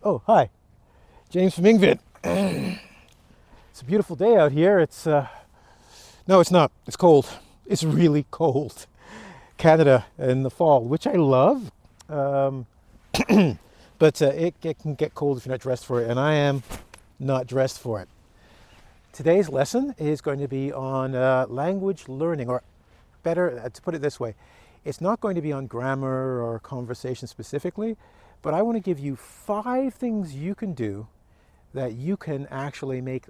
Oh, hi. James from engVid. It's a beautiful day out here. No, it's not. It's cold. It's really cold. Canada in the fall, which I love. But it can get cold if you're not dressed for it, and I am not dressed for it. Today's lesson is going to be on language learning, or better, to put it this way, it's not going to be on grammar or conversation specifically, but I want to give you 5 things you can do that you can actually make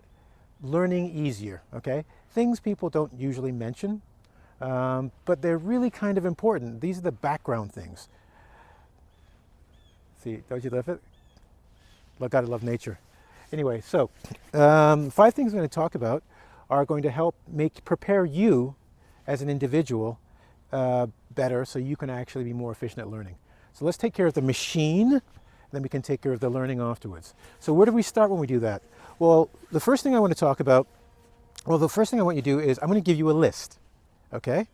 learning easier, okay? Things people don't usually mention, but they're really kind of important. These are the background things. See, don't you love it? Look, gotta love nature. Anyway, so 5 things I'm going to talk about are going to help prepare you as an individual better, so you can actually be more efficient at learning. So let's take care of the machine, then we can take care of the learning afterwards. So where do we start when we do that? Well, the first thing I want to want you to do is I'm going to give you a list, okay?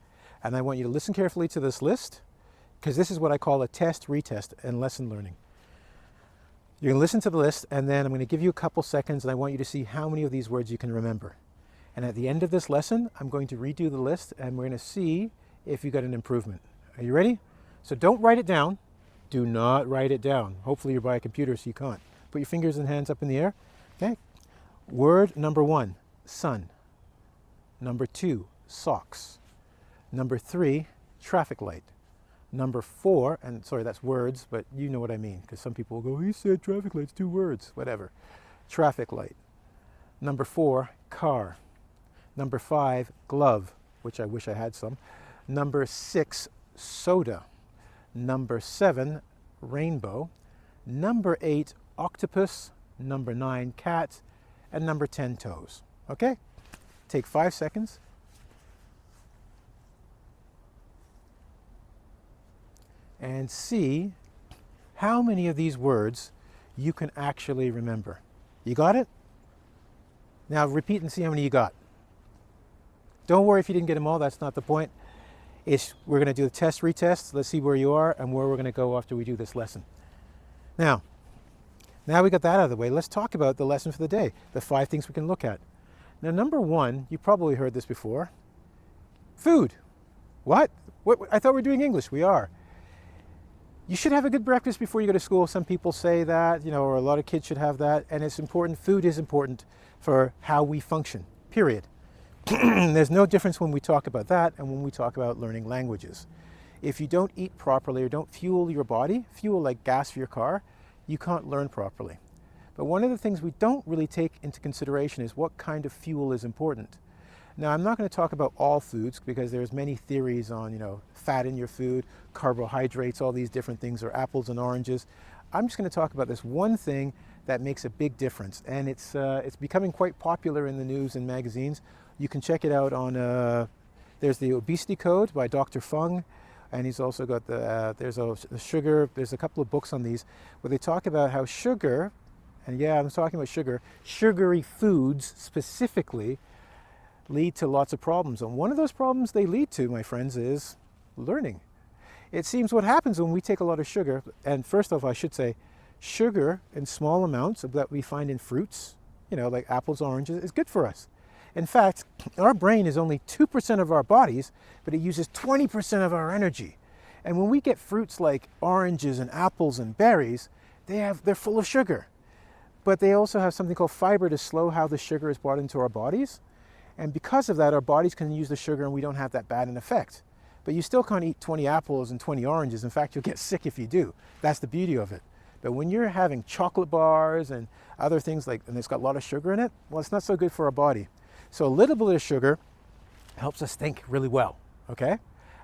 And I want you to listen carefully to this list, because this is what I call a test, retest, and lesson learning. You're going to listen to the list, and then I'm going to give you a couple seconds, and I want you to see how many of these words you can remember. And at the end of this lesson, I'm going to redo the list, and we're going to see if you got an improvement. Are you ready? So don't write it down. Do not write it down. Hopefully you're by a computer so you can't. Put your fingers and hands up in the air. Okay. Word number 1, sun. Number 2, socks. Number 3, traffic light. Number 4, and sorry, that's words, but you know what I mean, because some people will go, he said traffic light's 2 words, whatever. Traffic light. Number 4, car. Number 5, glove, which I wish I had some. Number 6, soda. Number 7, rainbow. Number 8, octopus. Number 9, cat. And number 10, toes. Okay? Take 5 seconds. And see how many of these words you can actually remember. You got it? Now repeat and see how many you got. Don't worry if you didn't get them all, that's not the point. We're going to do the test, retest. Let's see where you are and where we're going to go after we do this lesson. Now we got that out of the way, let's talk about the lesson for the day, the 5 things we can look at. Now, number 1, you probably heard this before. Food. What? I thought we were doing English. We are. You should have a good breakfast before you go to school. Some people say that, or a lot of kids should have that, and it's important. Food is important for how we function, period. There's no difference when we talk about that and when we talk about learning languages. If you don't eat properly or don't fuel your body, fuel like gas for your car, you can't learn properly. But one of the things we don't really take into consideration is what kind of fuel is important. Now, I'm not going to talk about all foods because there's many theories on, fat in your food, carbohydrates, all these different things, or apples and oranges. I'm just going to talk about this one thing that makes a big difference, and it's becoming quite popular in the news and magazines. You can check it out on, there's the Obesity Code by Dr. Fung, and he's also got there's a couple of books on these where they talk about how sugar, and yeah, I'm talking about sugar, sugary foods specifically lead to lots of problems. And one of those problems they lead to, my friends, is learning. It seems what happens when we take a lot of sugar, and first off, I should say, sugar in small amounts that we find in fruits, like apples, oranges, is good for us. In fact, our brain is only 2% of our bodies, but it uses 20% of our energy. And when we get fruits like oranges and apples and berries, they're full of sugar. But they also have something called fiber to slow how the sugar is brought into our bodies. And because of that, our bodies can use the sugar and we don't have that bad an effect. But you still can't eat 20 apples and 20 oranges. In fact, you'll get sick if you do. That's the beauty of it. But when you're having chocolate bars and other things and it's got a lot of sugar in it, well, it's not so good for our body. So a little bit of sugar helps us think really well, okay?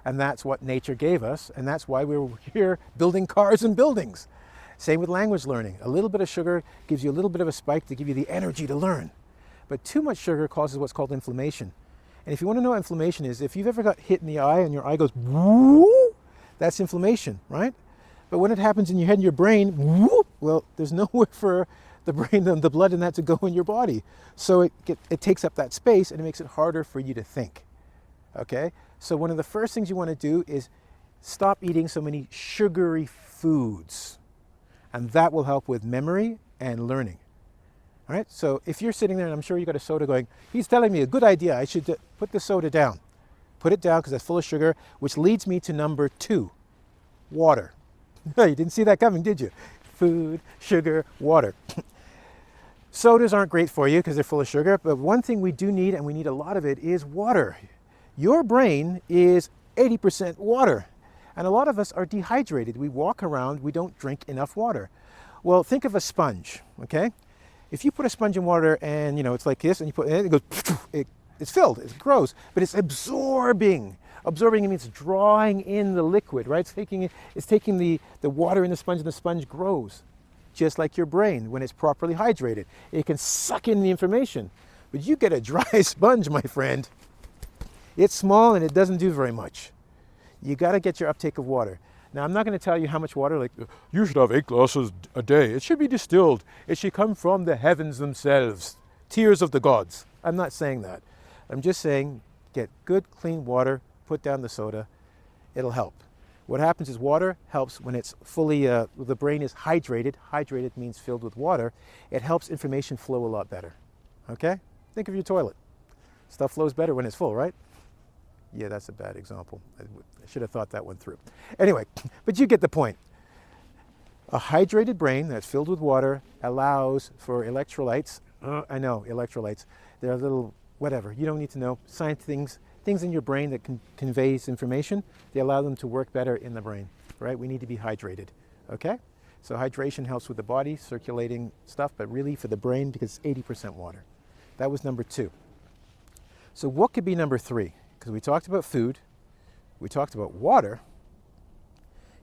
And that's what nature gave us, and that's why we're here building cars and buildings. Same with language learning. A little bit of sugar gives you a little bit of a spike to give you the energy to learn. But too much sugar causes what's called inflammation. And if you want to know what inflammation is, if you've ever got hit in the eye and your eye goes, woo, that's inflammation, right? But when it happens in your head and your brain, woo, well, there's nowhere for the brain and the blood in that to go in your body. So it takes up that space and it makes it harder for you to think, okay? So one of the first things you want to do is stop eating so many sugary foods, And that will help with memory and learning. All right, so if you're sitting there and I'm sure you got a soda going, he's telling me a good idea, I should put the soda down. Put it down because it's full of sugar, which leads me to number 2, water. You didn't see that coming, did you? Food, sugar, water. Sodas aren't great for you because they're full of sugar, but one thing we do need, and we need a lot of it, is water. Your brain is 80% water, and a lot of us are dehydrated. We walk around, we don't drink enough water. Well, think of a sponge, okay? If you put a sponge in water and, it's like this, and you put it in, it goes, it's filled, it grows, but it's absorbing. Absorbing means drawing in the liquid, right? It's taking the water in the sponge, and the sponge grows. Just like your brain, when it's properly hydrated. It can suck in the information. But you get a dry sponge, my friend. It's small and it doesn't do very much. You got to get your uptake of water. Now, I'm not going to tell you how much water, like, you should have 8 glasses a day. It should be distilled. It should come from the heavens themselves. Tears of the gods. I'm not saying that. I'm just saying, get good, clean water, put down the soda. It'll help. What happens is water helps when it's fully, the brain is hydrated. Hydrated means filled with water. It helps information flow a lot better. Okay? Think of your toilet. Stuff flows better when it's full, right? Yeah, that's a bad example. I should have thought that one through. Anyway, but you get the point. A hydrated brain that's filled with water allows for electrolytes. I know, electrolytes. They're little, whatever. You don't need to know. Science things in your brain that conveys information, they allow them to work better in the brain, right? We need to be hydrated, okay? So hydration helps with the body, circulating stuff, but really for the brain because it's 80% water. That was number 2. So what could be number 3? Because we talked about food, we talked about water.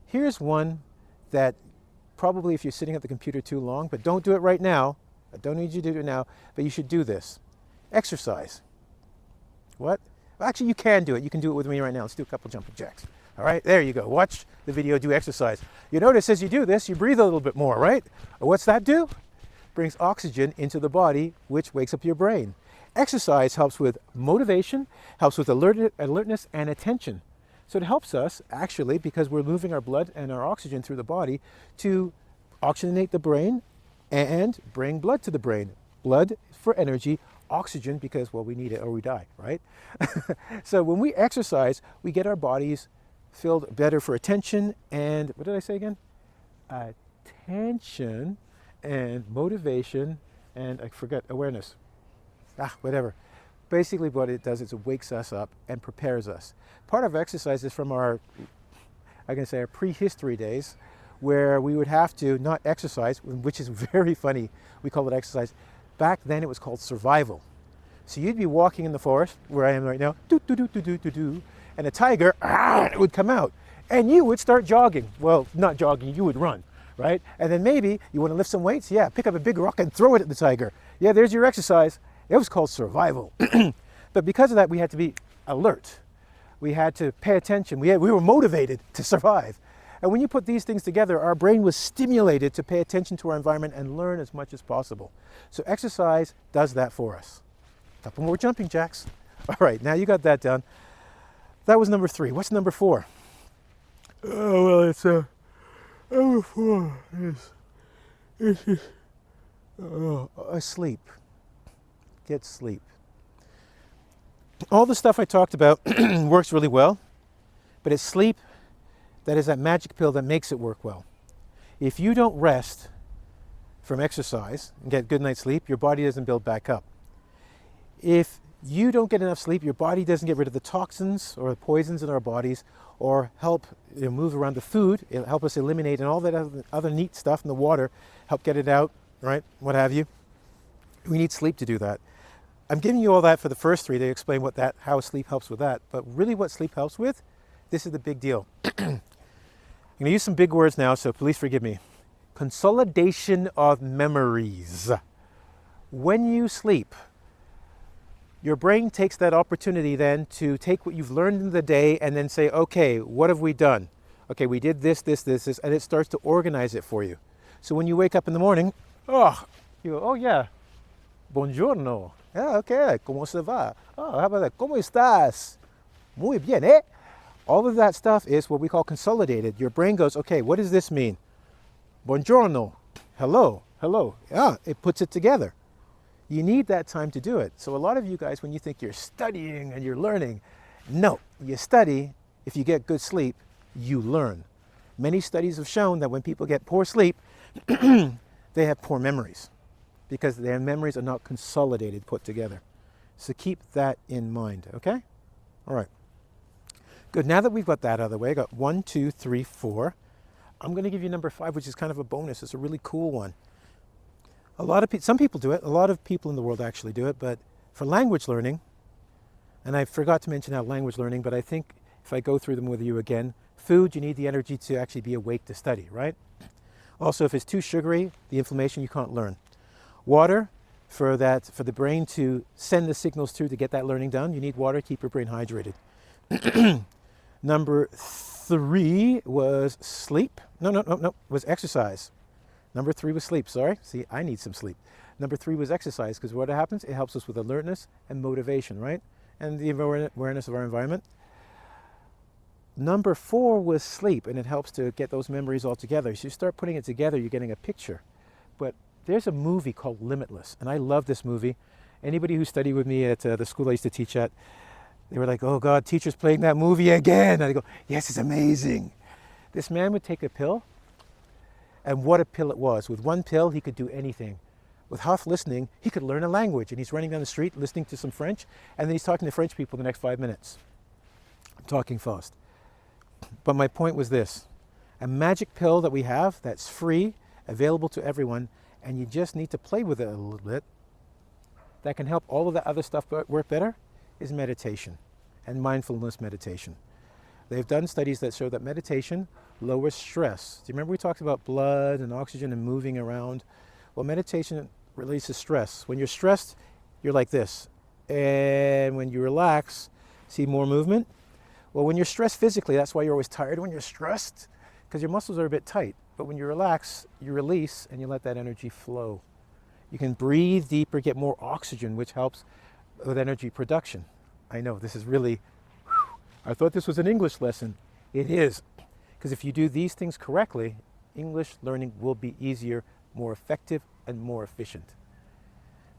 Here's one that probably if you're sitting at the computer too long, but don't do it right now. I don't need you to do it now, but you should do this. Exercise. What? Actually, you can do it. You can do it with me right now. Let's do a couple jumping jacks. All right, there you go. Watch the video, do exercise. You notice as you do this, you breathe a little bit more, right? What's that do? Brings oxygen into the body, which wakes up your brain. Exercise helps with motivation, helps with alertness and attention. So it helps us, actually, because we're moving our blood and our oxygen through the body to oxygenate the brain and bring blood to the brain. Blood for energy, oxygen because, well, we need it or we die, right? So when we exercise, we get our bodies filled better for attention and, what did I say again? Attention and motivation and, I forget, awareness. Whatever. Basically what it does is it wakes us up and prepares us. Part of exercise is from our, our prehistory days where we would have to not exercise, which is very funny. We call it exercise. Back then it was called survival. So you'd be walking in the forest, where I am right now, and a tiger would come out, and you would start jogging. Well, not jogging, you would run, right? And then maybe you want to lift some weights, yeah, pick up a big rock and throw it at the tiger. Yeah, there's your exercise. It was called survival. But because of that, we had to be alert. We had to pay attention. We were motivated to survive. And when you put these things together, our brain was stimulated to pay attention to our environment and learn as much as possible. So exercise does that for us. A couple more jumping jacks. All right, now you got that done. That was number 3. What's number 4? Oh, well, it's number 4 is sleep. Get sleep. All the stuff I talked about works really well, but it's sleep that is that magic pill that makes it work well. If you don't rest from exercise and get good night's sleep, your body doesn't build back up. If you don't get enough sleep, your body doesn't get rid of the toxins or the poisons in our bodies or help move around the food. It'll help us eliminate and all that other neat stuff in the water, help get it out, right? What have you. We need sleep to do that. I'm giving you all that for the first 3 to explain how sleep helps with that. But really what sleep helps with, this is the big deal. I'm going to use some big words now, so please forgive me. Consolidation of memories. When you sleep, your brain takes that opportunity then to take what you've learned in the day and then say, okay, what have we done? Okay, we did this, and it starts to organize it for you. So when you wake up in the morning, you go, oh yeah, buongiorno. Yeah, okay, ¿cómo se va? Oh, how about that? ¿Cómo estás? Muy bien, eh? All of that stuff is what we call consolidated. Your brain goes, okay, what does this mean? Buongiorno. Hello. Hello. Yeah, it puts it together. You need that time to do it. So a lot of you guys, when you think you're studying and you're learning, no, you study. If you get good sleep, you learn. Many studies have shown that when people get poor sleep, they have poor memories because their memories are not consolidated, put together. So keep that in mind, okay? All right. Good. Now that we've got that out of the way, I got 1, 2, 3, 4. I'm going to give you number 5, which is kind of a bonus. It's a really cool one. Some people do it. A lot of people in the world actually do it. But for language learning, and I forgot to mention how language learning, but I think if I go through them with you again, food, you need the energy to actually be awake to study, right? Also, if it's too sugary, the inflammation, you can't learn. Water, for the brain to send the signals through to get that learning done, you need water to keep your brain hydrated. Number 3 was sleep. No, was exercise. Number 3 was sleep, sorry. See, I need some sleep. Number 3 was exercise, because what happens? It helps us with alertness and motivation, right? And the awareness of our environment. Number 4 was sleep, and it helps to get those memories all together. So you start putting it together, you're getting a picture. But there's a movie called Limitless, and I love this movie. Anybody who studied with me at the school I used to teach at, they were like, oh God, teacher's playing that movie again. And I go, yes, it's amazing. This man would take a pill, and what a pill it was. With one pill, he could do anything. With half listening, he could learn a language, and he's running down the street listening to some French, and then he's talking to French people the next 5 minutes. I'm talking fast. But my point was this: a magic pill that we have that's free, available to everyone, and you just need to play with it a little bit, that can help all of the other stuff work better, is meditation and mindfulness meditation. They've done studies that show that meditation lowers stress. Do you remember we talked about blood and oxygen and moving around? Well, meditation releases stress. When you're stressed, you're like this. And when you relax, see more movement? Well, when you're stressed physically, that's why you're always tired when you're stressed, because your muscles are a bit tight. But when you relax, you release and you let that energy flow. You can breathe deeper, get more oxygen, which helps with energy production. I know, this is really, I thought this was an English lesson. It is. Because if you do these things correctly, English learning will be easier, more effective, and more efficient.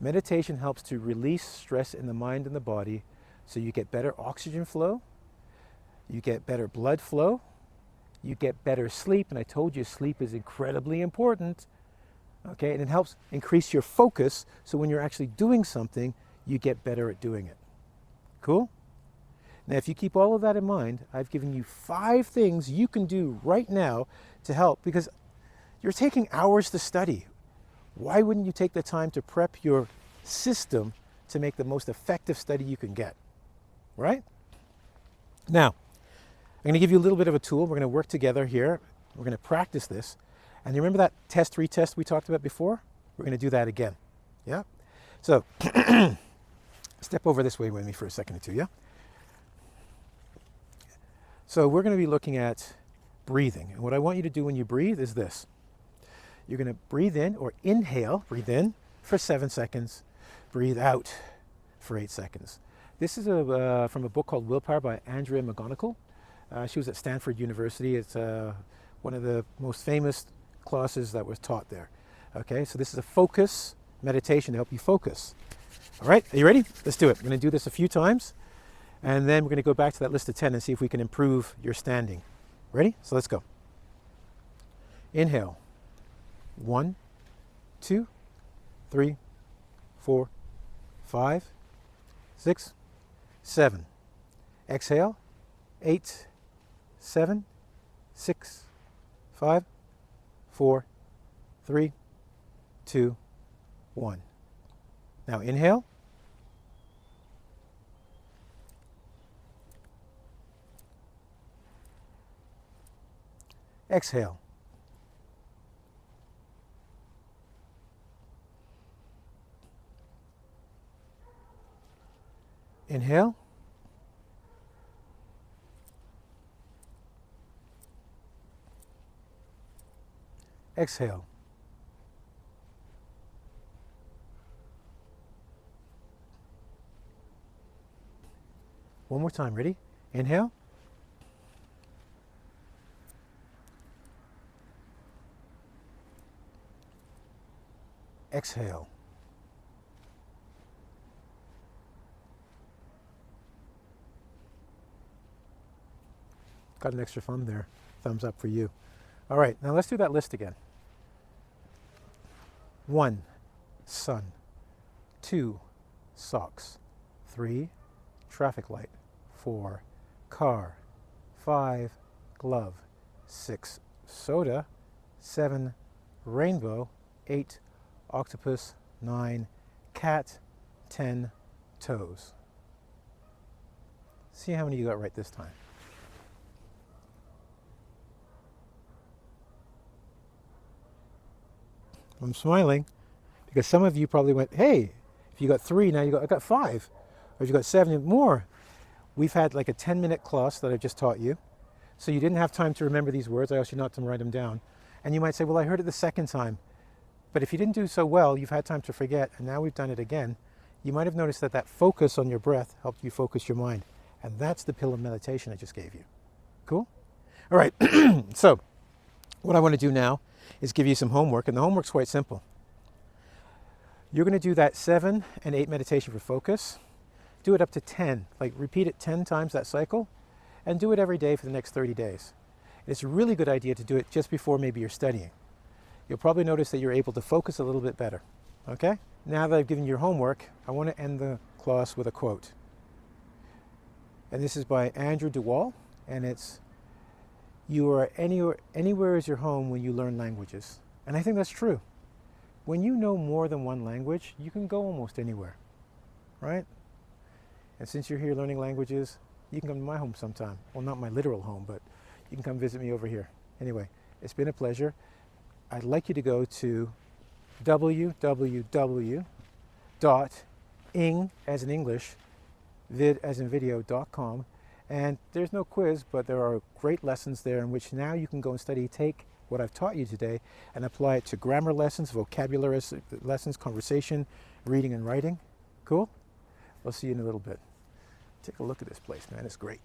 Meditation helps to release stress in the mind and the body, so you get better oxygen flow, you get better blood flow, you get better sleep, and I told you sleep is incredibly important. Okay, and it helps increase your focus, so when you're actually doing something, you get better at doing it. Cool? Now, if you keep all of that in mind, I've given you 5 things you can do right now to help, because you're taking hours to study. Why wouldn't you take the time to prep your system to make the most effective study you can get? Right? Now, I'm going to give you a little bit of a tool. We're going to work together here. We're going to practice this. And you remember that test, retest we talked about before? We're going to do that again. Yeah? So, step over this way with me for a second or two, yeah? So we're going to be looking at breathing. And what I want you to do when you breathe is this. You're going to breathe in, or inhale, breathe in for 7 seconds, breathe out for 8 seconds. This is from a book called Willpower by Andrea McGonigal. She was at Stanford University. It's one of the most famous classes that was taught there. Okay, so this is a focus meditation to help you focus. All right, are you ready? Let's do it. We're going to do this a few times, and then we're going to go back to that list of 10 and see if we can improve your standing. Ready? So let's go. Inhale. 1, 2, 3, 4, 5, 6, 7. Exhale. 8, 7, 6, 5, 4, 3, 2, 1. Now inhale. Exhale. Inhale. Exhale. One more time, ready? Inhale. exhale. Got an extra thumb there. Thumbs up for you. All right, now let's do that list again. 1, sun. 2, socks. 3, traffic light. 4, car. 5, glove. 6, soda. 7, rainbow. 8, octopus. 9, cat. 10, toes. See how many you got right this time. I'm smiling because some of you probably went, hey, if you got 3, now I got 5. Or if you got 7 more. We've had like a 10-minute class that I just taught you. So you didn't have time to remember these words. I asked you not to write them down. And you might say, well, I heard it the second time. But if you didn't do so well, you've had time to forget, and now we've done it again. You might have noticed that that focus on your breath helped you focus your mind. And that's the pill of meditation I just gave you. Cool? All right. So what I want to do now is give you some homework, and the homework's quite simple. You're going to do that 7 and 8 meditation for focus. Do it up to 10, like repeat it 10 times that cycle, and do it every day for the next 30 days. It's a really good idea to do it just before maybe you're studying. You'll probably notice that you're able to focus a little bit better, okay? Now that I've given you your homework, I want to end the class with a quote. And this is by Andrew DeWall, and it's, "You are anywhere is your home when you learn languages." And I think that's true. When you know more than one language, you can go almost anywhere, right? And since you're here learning languages, you can come to my home sometime. Well, not my literal home, but you can come visit me over here. Anyway, it's been a pleasure. I'd like you to go to www.ing, as in English, vid as in video.com. And there's no quiz, but there are great lessons there in which now you can go and study, take what I've taught you today and apply it to grammar lessons, vocabulary lessons, conversation, reading and writing. Cool? I'll see you in a little bit. Take a look at this place, man. It's great.